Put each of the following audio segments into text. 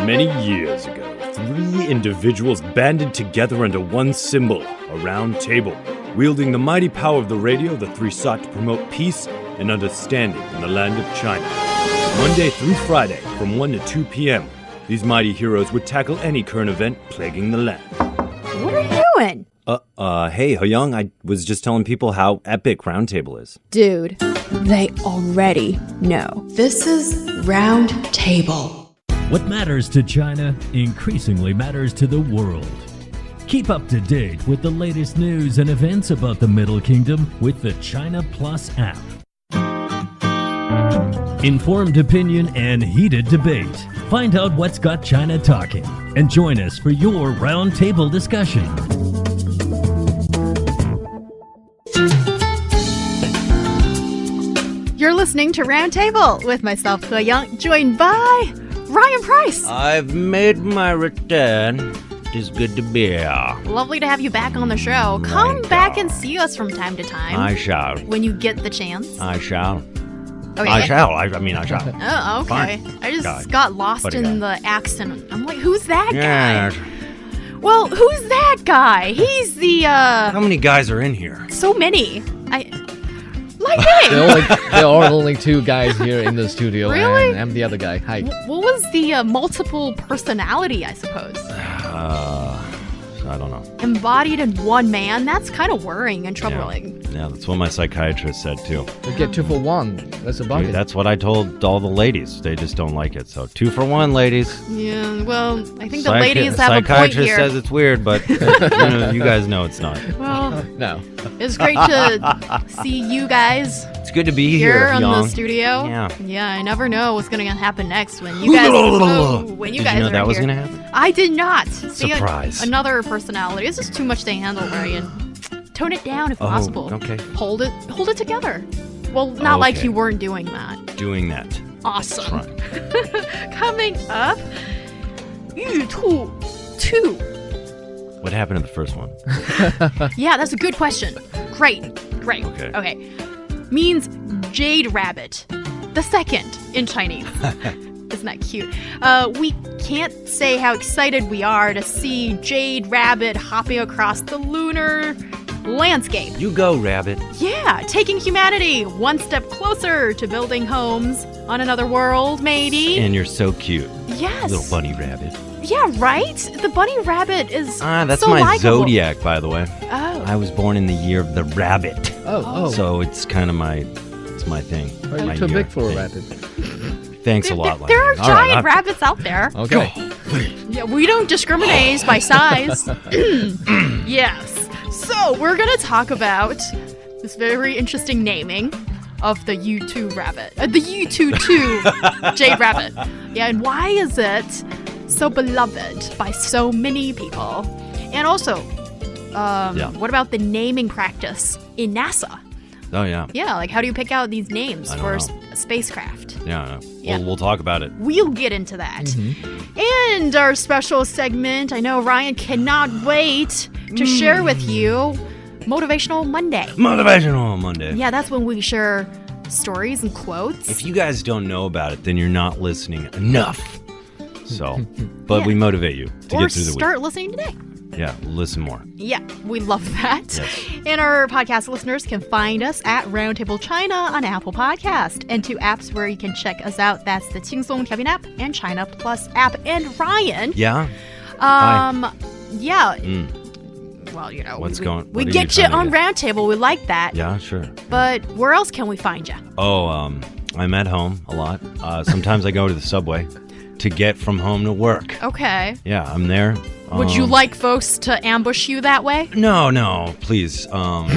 Many years ago, 3 individuals banded together under one symbol, a round table. Wielding the mighty power of the radio, the 3 sought to promote peace and understanding in the land of China. Monday through Friday, from 1 to 2 p.m., these mighty heroes would tackle any current event plaguing the land. What are you doing? Hey, Hyung, I was just telling people how epic Round Table is. Dude, they already know. This is Round Table. What matters to China increasingly matters to the world. Keep up to date with the latest news and events about the Middle Kingdom with the China Plus app. Informed opinion and heated debate. Find out what's got China talking and join us for your round table discussion. You're listening to Round Table with myself, He Young, joined by Ryan Price. I've made my return. It is good to be here. Lovely to have you back on the show. Come back and see us from time to time. I shall. When you get the chance. I shall. Okay. I shall. I shall. Oh, okay. Fine. I just got lost in the accent. I'm like, who's that Yes. guy? Well, who's that guy? He's the, How many guys are in here? So many. Like me. There are only 2 guys here in the studio. Really? And I'm the other guy. Hi. What was the multiple personality, I suppose? I don't know. Embodied in one man? That's kind of worrying and troubling. Yeah, that's what my psychiatrist said too. We get 2 for 1. That's a bargain. That's what I told all the ladies. They just don't like it. So 2 for 1, ladies. Yeah, well, I think the ladies have a point Psychiatrist here. says it's weird, but you guys know it's not. Well, No. it's great to see you guys It's good to be here, in Young. the studio. Yeah, I never know what's going to happen next when you guys Did are you know that was here. going to happen? I did not. See, Surprise. Another personality. This is too much to handle, Ryan. Tone it down if possible. Okay. Hold it together. Well, not like Okay. you weren't doing that. Doing that. Awesome. That's right. Coming up, 玉兔 2. What happened to the first one? Yeah, that's a good question. Great. Okay. Means jade rabbit. The second in Chinese. Isn't that cute? We can't say how excited we are to see jade rabbit hopping across the lunar landscape. You go, rabbit. Yeah, taking humanity one step closer to building homes on another world, maybe. And you're so cute. Yes. Little bunny rabbit. Yeah, right? The bunny rabbit is That's so my likable. zodiac, by the way. Oh. I was born in the year of the rabbit. Oh. So it's kind of my thing. Are My you too year big for a thing. rabbit? Thanks a lot, There are Lion. All right, giant rabbits out there. Okay. Yeah, we don't discriminate by size. Yes. So we're going to talk about this very interesting naming of the U2 rabbit. The U2 jade rabbit. Yeah, and why is it so beloved by so many people? And also, what about the naming practice in NASA? Oh, yeah. Yeah, like how do you pick out these names for a spacecraft? Yeah. Yeah. We'll talk about it. We'll get into that. And our special segment, I know Ryan cannot wait to share with you Motivational Monday. Motivational Monday. Yeah, that's when we share stories and quotes. If you guys don't know about it, then you're not listening enough. So, but Yeah. we motivate you to or get through the start listening today. week. Yeah, listen more. Yeah, we love that. Yes. And our podcast listeners can find us at Roundtable China on Apple Podcast. And 2 apps where you can check us out. That's the Qingsong Tiabin app and China Plus app. And Ryan. Yeah? Yeah. Well, What's we going- we what are you get you trying to on get? Roundtable. We like that. Yeah, sure. But where else can we find you? Oh, I'm at home a lot. Sometimes I go to the subway to get from home to work. Okay. Yeah, I'm there. Would you like folks to ambush you that way? No, please. I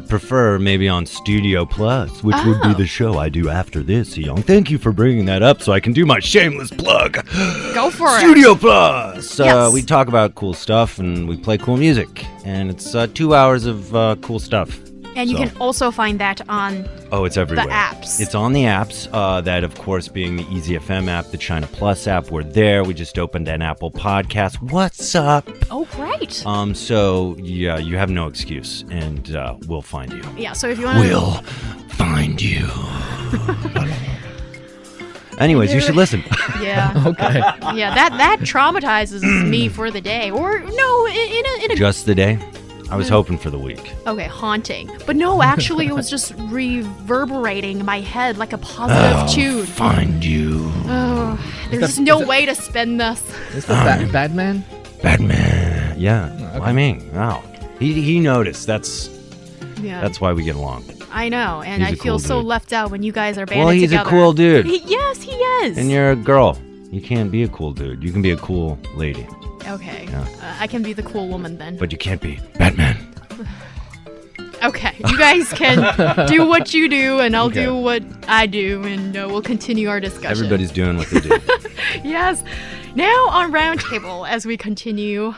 prefer maybe on Studio Plus, which would be the show I do after this, Young. Thank you for bringing that up so I can do my shameless plug. Go for it. Studio Plus. Yes. We talk about cool stuff and we play cool music. And it's 2 hours of cool stuff. And you So- can also find that on it's everywhere. the apps. It's on the apps. That, of course, being the Easy FM app, the China Plus app. We're there. We just opened an Apple Podcast. What's up? Oh, great. So yeah, you have no excuse, and we'll find you. Yeah, so if you want to... We'll find you. Anyways, you should listen. Yeah. Okay. Yeah, that traumatizes me for the day. Or no, in a Just the day? I was hoping for the week. okay, haunting. But no, actually it was just reverberating in my head like a positive tune. Find you. Oh, there's no way to spin this. Is the Batman? Batman. Yeah. Okay. I mean, wow. He noticed. That's Yeah. why we get along. I know, and He's I a feel cool so dude. left out when you guys are banded Well, he's together. a cool dude. Yes, he is. And you're a girl. You can't be a cool dude. You can be a cool lady, Okay. Yeah. I can be the cool woman then. but you can't be Batman. Okay, you guys can do what you do, and I'll Okay. do what I do, and we'll continue our discussion. Everybody's doing what they do. Yes. Now on Roundtable, as we continue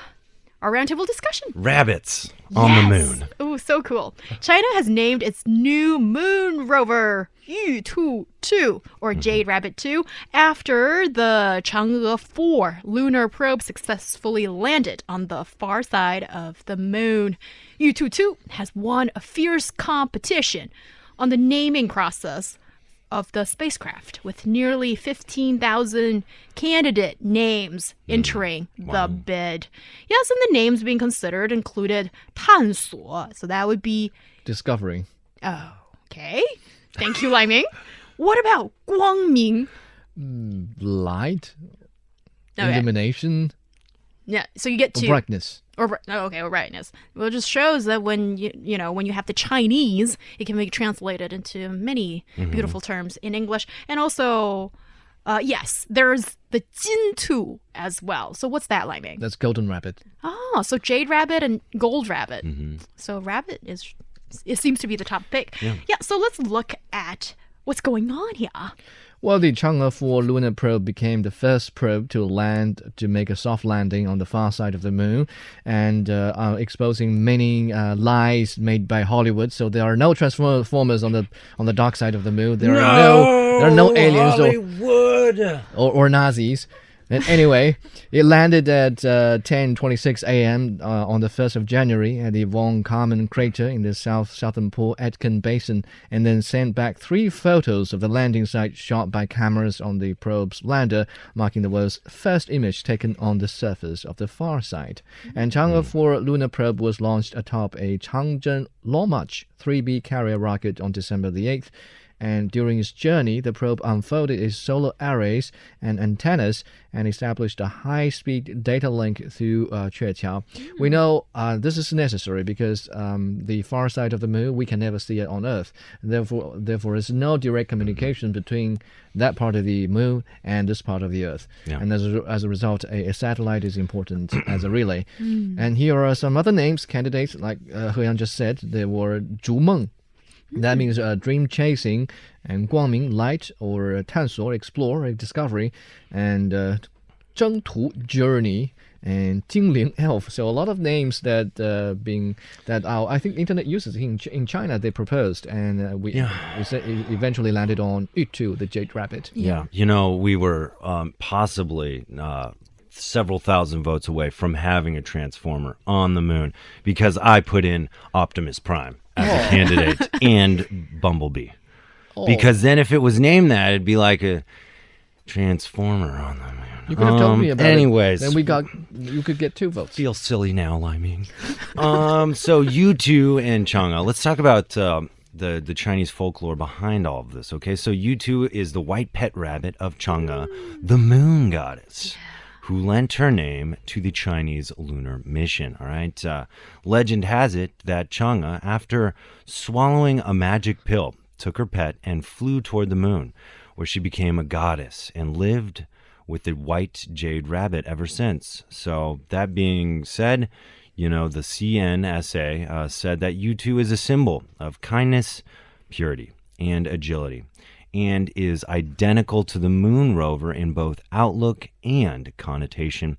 our Roundtable discussion. Rabbits on the moon. Oh, so cool. China has named its new moon rover Yu-2, or Jade Rabbit 2, after the Chang'e 4 lunar probe successfully landed on the far side of the moon. Yu-2 has won a fierce competition on the naming process of the spacecraft, with nearly 15,000 candidate names entering the bid. Yes, and the names being considered included 探索, so that would be Discovery. okay. Thank you, Lai Ming. What about 光明? Light. Okay. Illumination. Yeah, so you get two. Brightness. Or brightness. Well, it just shows that when when you have the Chinese, it can be translated into many beautiful terms in English. And also, yes, there's the 金兔 as well. So what's that, Lai Ming? That's golden rabbit. Oh, so jade rabbit and gold rabbit. So rabbit it seems to be the top pick. Yeah, so let's look at what's going on here. Well, the Chang'e 4 lunar probe became the first probe to make a soft landing on the far side of the moon, and exposing many lies made by Hollywood. So there are no transformers on the dark side of the moon. There are no aliens or Nazis. And anyway, it landed at 10:26 a.m. On the 1st of January at the Von Karman crater in the southern Pole Aitken Basin, and then sent back 3 photos of the landing site shot by cameras on the probe's lander, marking the world's first image taken on the surface of the far side. And Chang'e 4 lunar probe was launched atop a Changzheng Longmarch 3B carrier rocket on December the 8th. And during its journey, the probe unfolded its solar arrays and antennas and established a high-speed data link through Queqiao. We know this is necessary because the far side of the moon, we can never see it on Earth. Therefore, there's no direct communication between that part of the moon and this part of the Earth. Yeah. And as a result, a satellite is important as a relay. And here are some other names, candidates, like He-Yang just said. There were Zhu Meng. That means dream chasing, and 光明 light, or 探索 explore, discovery, and 征途 journey, and 精灵 elf. So a lot of names that I think internet users in China they proposed, and we eventually landed on Yu-2, the jade rabbit. Yeah. We were possibly several thousand votes away from having a transformer on the moon because I put in Optimus Prime as a candidate and Bumblebee. Because then if it was named that, it'd be like a transformer on the moon. You could have told me about anyways, it. Then you could get 2 votes. Feel silly now, Liming. So Yu-2 and Chang'e. Let's talk about the Chinese folklore behind all of this, okay? So Yu-2 is the white pet rabbit of Chang'e, the moon goddess, who lent her name to the Chinese lunar mission, all right? Legend has it that Chang'e, after swallowing a magic pill, took her pet and flew toward the moon, where she became a goddess and lived with the white jade rabbit ever since. So that being said, the CNSA said that Yu-2 is a symbol of kindness, purity, and agility, and is identical to the moon rover in both outlook and connotation.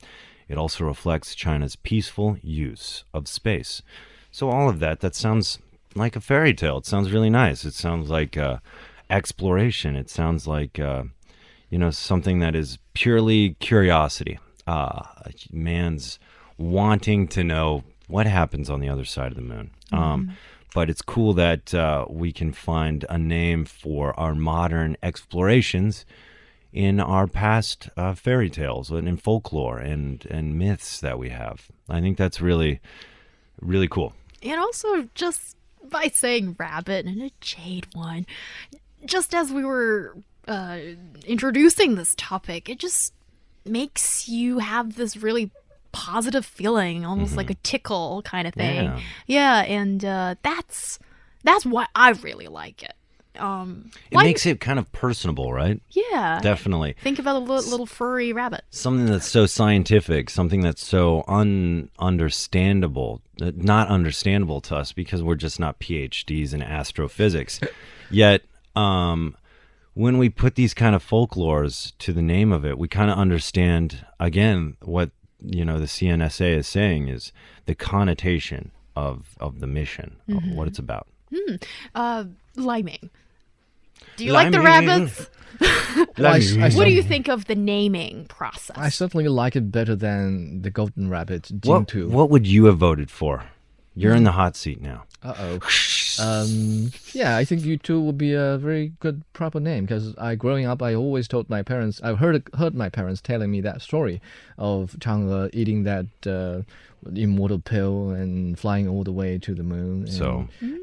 It also reflects China's peaceful use of space. So all of that sounds like a fairy tale. It sounds really nice. It sounds like exploration. It sounds like, something that is purely curiosity. Man's wanting to know what happens on the other side of the moon. But it's cool that we can find a name for our modern explorations in our past fairy tales and in folklore and myths that we have. I think that's really, really cool. And also, just by saying rabbit and a jade one, just as we were introducing this topic, it just makes you have this really positive feeling, almost like a tickle kind of thing. Yeah, and that's why I really like it. It makes it kind of personable, right? Yeah. Definitely. Think about a little furry rabbit. Something that's so scientific, something that's so understandable, not understandable to us because we're just not PhDs in astrophysics. Yet, when we put these kind of folklores to the name of it, we kind of understand, again, what the CNSA is saying is the connotation of the mission, of what it's about. Liming. Do you like the rabbits? What do you think of the naming process? I certainly like it better than the golden rabbit, Jingtu. What would you have voted for? You're in the hot seat now. Yeah, I think U2 would be a very good proper name because growing up, I always told my parents, I've heard my parents telling me that story of Chang'e eating that immortal pill and flying all the way to the moon,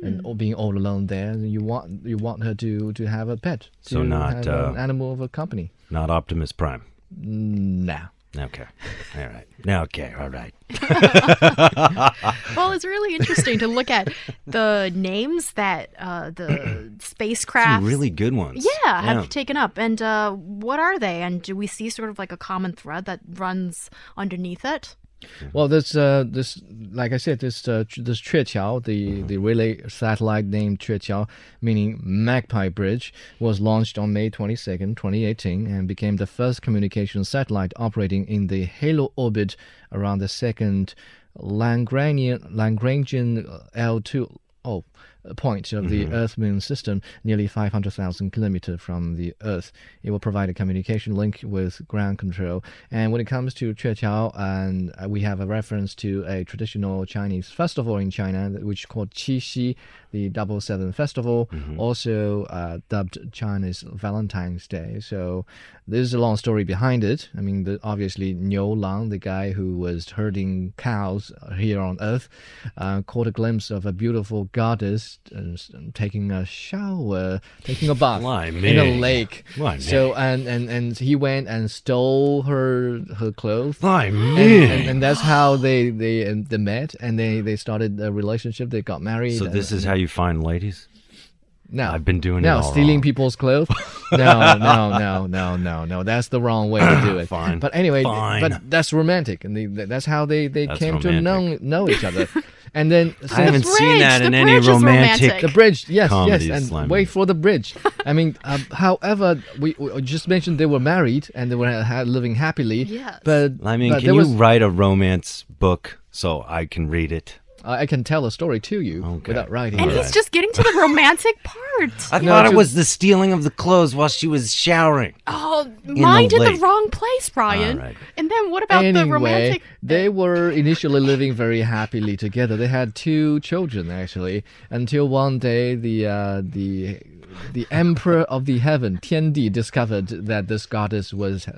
and being all alone there. And you want her to have a pet, to have an animal of a company. Not Optimus Prime. No. Okay. All right. Okay. All right. Well, it's really interesting to look at the names that the spacecraft, some really good ones, have taken up. And what are they? And do we see sort of like a common thread that runs underneath it? Well, this like I said, this Chueqiao, the relay satellite named Chueqiao, meaning Magpie Bridge, was launched on May 22nd, 2018, and became the first communication satellite operating in the halo orbit around the second Lagrangian L2 point of the Earth-Moon system, nearly 500,000 kilometers from the Earth. It will provide a communication link with ground control. And when it comes to Chueqiao, and we have a reference to a traditional Chinese festival in China, which is called Qixi, the Double Seven Festival, also dubbed China's Valentine's Day. So there's a long story behind it. I mean, obviously, Niu Lang, the guy who was herding cows here on Earth, caught a glimpse of a beautiful goddess taking a shower, taking a bath in a lake. So and he went and stole her clothes. And that's how they met, and they started a relationship. They got married. So this is how you find ladies? No, I've been doing it all stealing wrong. people's clothes. No. That's the wrong way to do it. Fine. But anyway, Fine. but that's romantic, and that's how they came romantic. to know each other. And then I haven't seen that The in any bridge is romantic. the bridge, yes, comedy and slamming. wait for the bridge. I mean, however, we just mentioned they were married and they were living happily. Yes. But I mean, but can there you was, write a romance book so I can read it? I can tell a story to you without writing. And it. he's just getting to the romantic part. I thought it was the stealing of the clothes while she was showering. Oh, mind in the lake. wrong place, Brian. All right. And then what about the romantic? They were initially living very happily together. They had 2 children actually, until one day the emperor of the heaven, Tiandi, discovered that this goddess was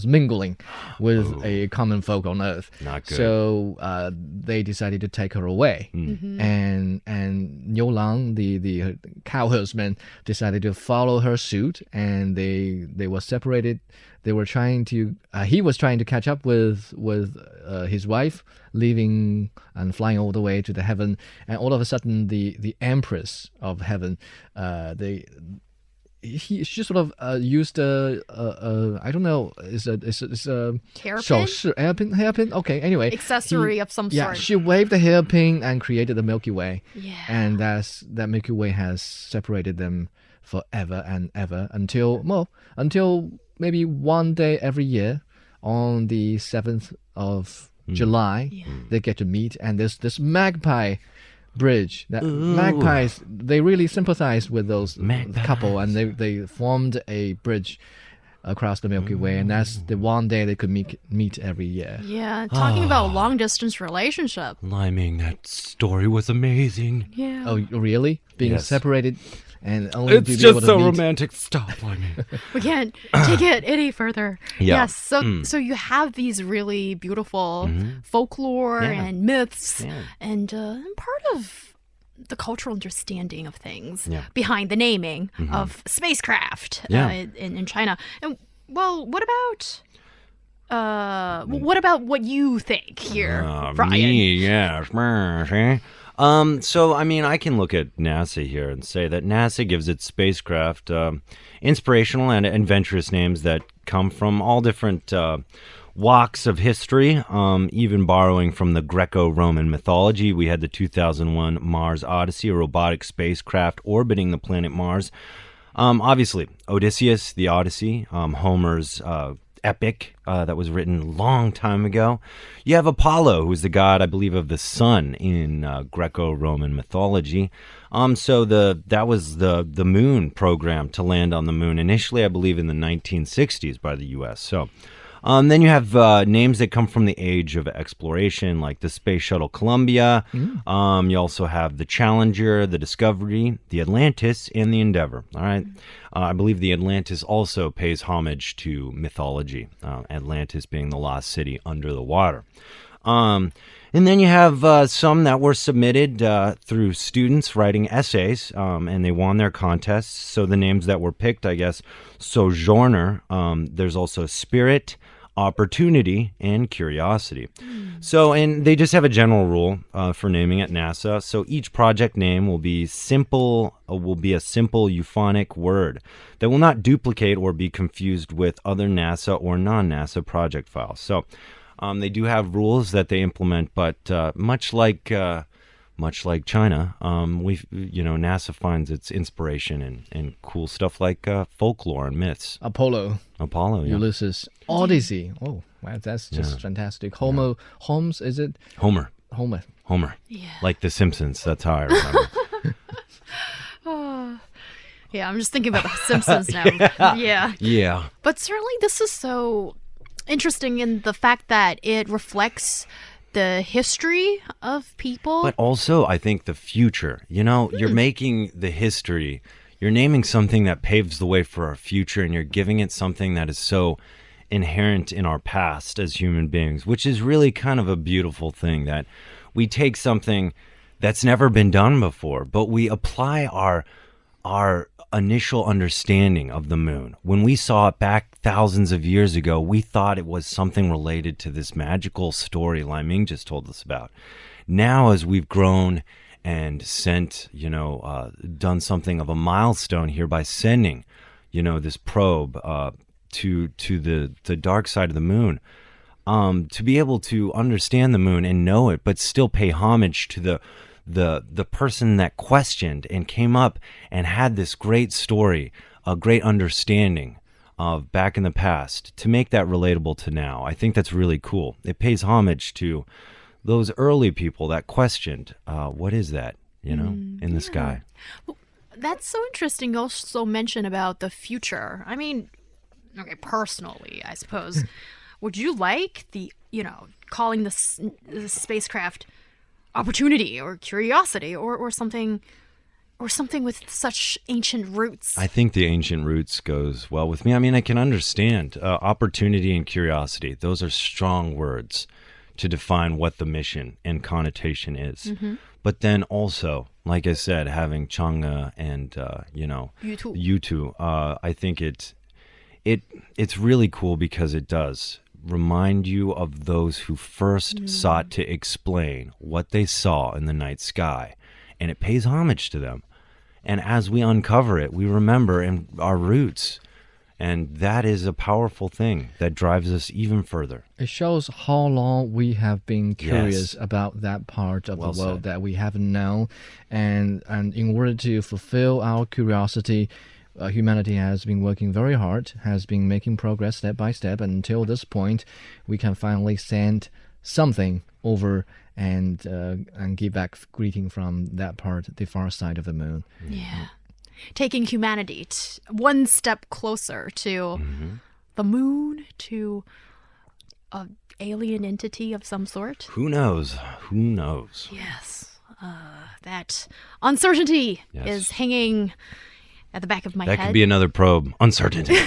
mingling with a common folk on Earth. Not good. So they decided to take her away, and Niu Lang, the cow herdsman, decided to follow her suit, and they were separated. They were trying to. He was trying to catch up with his wife, leaving and flying all the way to the heaven. And all of a sudden, the empress of heaven, she sort of used I don't know, it's a Hairpin? hairpin. Okay, anyway, Accessory of some yeah, sort. she waved the hairpin and created the Milky Way. Yeah. And that Milky Way has separated them forever and ever until maybe one day every year on the 7th of July, they get to meet, and there's this magpie bridge. That magpies, they really sympathize with those couple, and they formed a bridge across the Milky Way, and that's the one day they could meet every year. Yeah, talking about a long distance relationship. Liming, that story was amazing. Yeah. Oh, really? Being Yes. separated and only It's to be just able to so meet. romantic. Stop, I mean. We can't take it any further. Yeah. Yes. So you have these really beautiful folklore Yeah. and myths, Yeah. and part of the cultural understanding of things Yeah. behind the naming of spacecraft Yeah. in China. And well, what about what you think here, Brian? Me, yes. So, I mean, I can look at NASA here and say that NASA gives its spacecraft inspirational and adventurous names that come from all different walks of history, even borrowing from the Greco-Roman mythology. We had the 2001 Mars Odyssey, a robotic spacecraft orbiting the planet Mars. Obviously, Odysseus, the Odyssey, Homer's epic that was written a long time ago. You have Apollo, who's the god, I believe, of the sun in Greco-Roman mythology. So that was the moon program to land on the moon initially, I believe, in the 1960s by the U.S. So then you have names that come from the age of exploration, like the Space Shuttle Columbia. You also have the Challenger, the Discovery, the Atlantis, and the Endeavour. All right. I believe the Atlantis also pays homage to mythology, Atlantis being the lost city under the water. And then you have some that were submitted through students writing essays, and they won their contests. So the names that were picked, I guess, Sojourner, there's also Spirit, Opportunity, and Curiosity. So, and they just have a general rule for naming at NASA. So each project name will be a simple euphonic word that will not duplicate or be confused with other NASA or non-NASA project files. So they do have rules that they implement, but much like China, NASA finds its inspiration in cool stuff like folklore and myths. Apollo, yeah. Ulysses, Odyssey. Oh, wow, that's just fantastic. Holmes, is it? Homer. Yeah. Like The Simpsons. That's how I remember. Yeah, I'm just thinking about The Simpsons now. Yeah. Yeah. But certainly this is so interesting in the fact that it reflects the history of people. But also, I think the future. You're making the history. You're naming something that paves the way for our future, and you're giving it something that is so inherent in our past as human beings, which is really kind of a beautiful thing, that we take something that's never been done before, but we apply our initial understanding of the moon. When we saw it back thousands of years ago, we thought it was something related to this magical story Lai Ming just told us about. Now, as we've grown and sent, done something of a milestone here by sending, this probe to the dark side of the moon, to be able to understand the moon and know it, but still pay homage to the person that questioned and came up and had this great story, a great understanding of back in the past, to make that relatable to now. I think that's really cool. It pays homage to those early people that questioned, what is that, in the sky. Well, that's so interesting. You also mentioned about the future. I mean, okay, personally, I suppose, would you like calling the spacecraft Opportunity or Curiosity or something with such ancient roots? I think the ancient roots goes well with me. I mean, I can understand opportunity and curiosity. Those are strong words to define what the mission and connotation is. But then also, like I said, having Chang'e and Yutu, I think it's really cool because it does remind you of those who first sought to explain what they saw in the night sky, and it pays homage to them. And as we uncover it, we remember our roots, and that is a powerful thing that drives us even further. It shows how long we have been curious about that part of the world that we haven't known, and in order to fulfill our curiosity, humanity has been working very hard, has been making progress step by step, and until this point, we can finally send something over and give back greeting from that part, the far side of the moon. Yeah. Taking humanity one step closer to the moon, to an alien entity of some sort. Who knows? Yes. That uncertainty is hanging at the back of my That head. could be another probe. Uncertainty.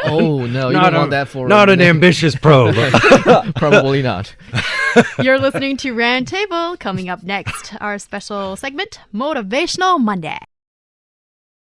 Oh, no, you don't want that for... Not an ambitious probe. Probably not. You're listening to Round Table. Coming up next, our special segment, Motivational Monday.